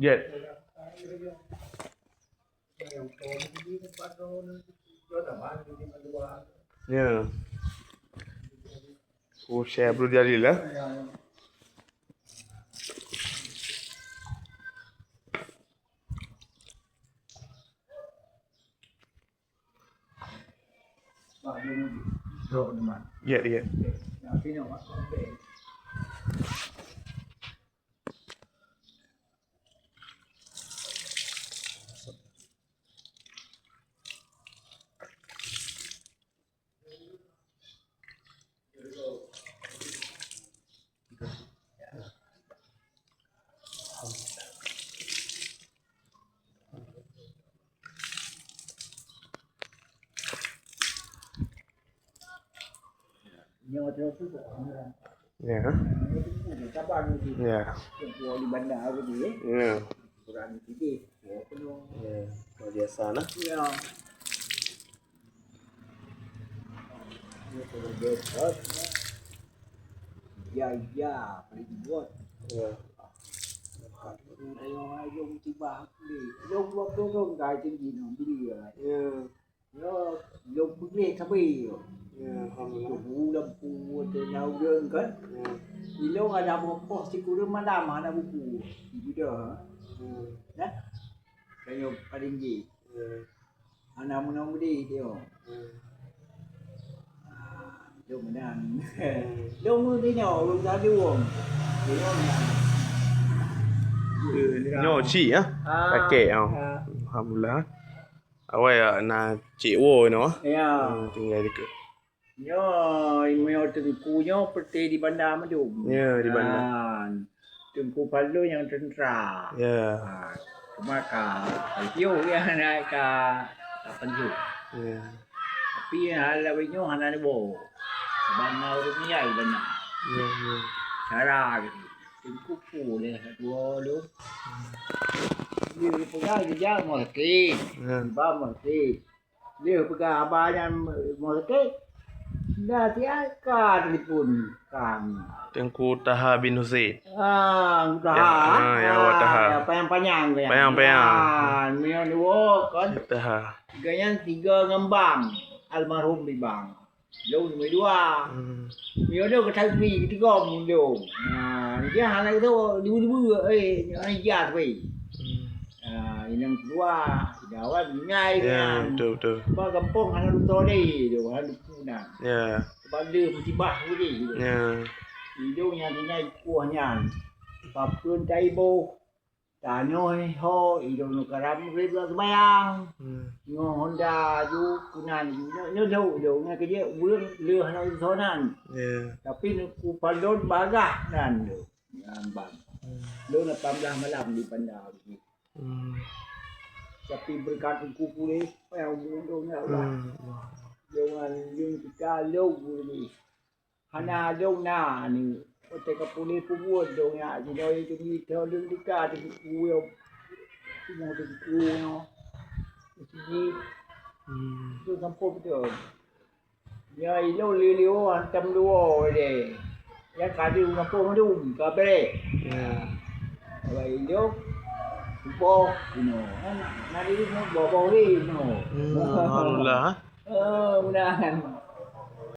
Jet. Ya. Oh, Syeh Abdul Djalil lah. Jet. Ya. Ya. Di bandar tadi Ya. kurang sikit. Penuh. Ya. Luar biasa lah. Ya. Geutah. Ya, paling buat. Ya. Tengok ayam tiba ni. Ayam buat gai tinggi no beli ya. Ya. Ya, ayam beli sampai. Ya, alhamdulillah. Lampu tu nyau dia kan. Ya. Ilong ada pos di kurung madam ada buku. Ibu dah. Dah. Kayu paling tinggi. Ya. Anak menang beli dia. Dia menang. Dia mesti nyau belum ada uang. Dia Nyo cik ah. Kakek ah. Alhamdulillah. Awak nak cik wo no. Ya. Tinggal dekat. Ya, imeo tengkunya seperti di Bandar Medum. Ya, di bandar. Tengku Palu yang tentera. Ya. Markaz. Itu yang naik ke penjuru. Ya. Tapi hal lainnya hanya bo. Bandar dunia benar. Ya. Ya. Cara gitu. Tengku boleh dua lu. Dia pegang dia mesti. Ba mesti. Dia pegang abahnya mesti. Dah tiada telefon kang. Tengku Taha bin Husain. Taha. Ya, awak Taha. Panjang-panjang. Panjang-panjang. Mio dua kan. Taha. Gaya 3 ngembang. Almarhum di bang. Jauh nombor 2. Mio dia ketai ketiga mundur. Dia hal itu dua-dua ni jat wei. Yang kedua, jawab ngai Ya, kan. betul. Ba kampung hana luto ni, dia hana punan. Ya. Banda musibah ni. Ya. Hidungnya dinai kuahnya. Papun taibo. Tanoi ho, hidung nu karam ribla sembayang. Ngo Honda ju kunan nó đâu nga kerja bulan leh hana sonan. Ya. Tapi ku palon bagah dan bang. Lo 18 malam di bandar ni. Tapi berkat ku pulih yang undungnya Allah. Jangan yung kita lo ni. Hana dong na ni. Ote ka pulih pubuat dong ya. Jadi itu ni tolong dekat ku yo. Semua tu ku no. Jadi tu kampung tu. Ya ilo lilio antam duo de. Ya kadi kampung tu ka bere. Ya. Ba ilo bo no. Nari mo bobo ri no. Alhamdulillah. Mudahan.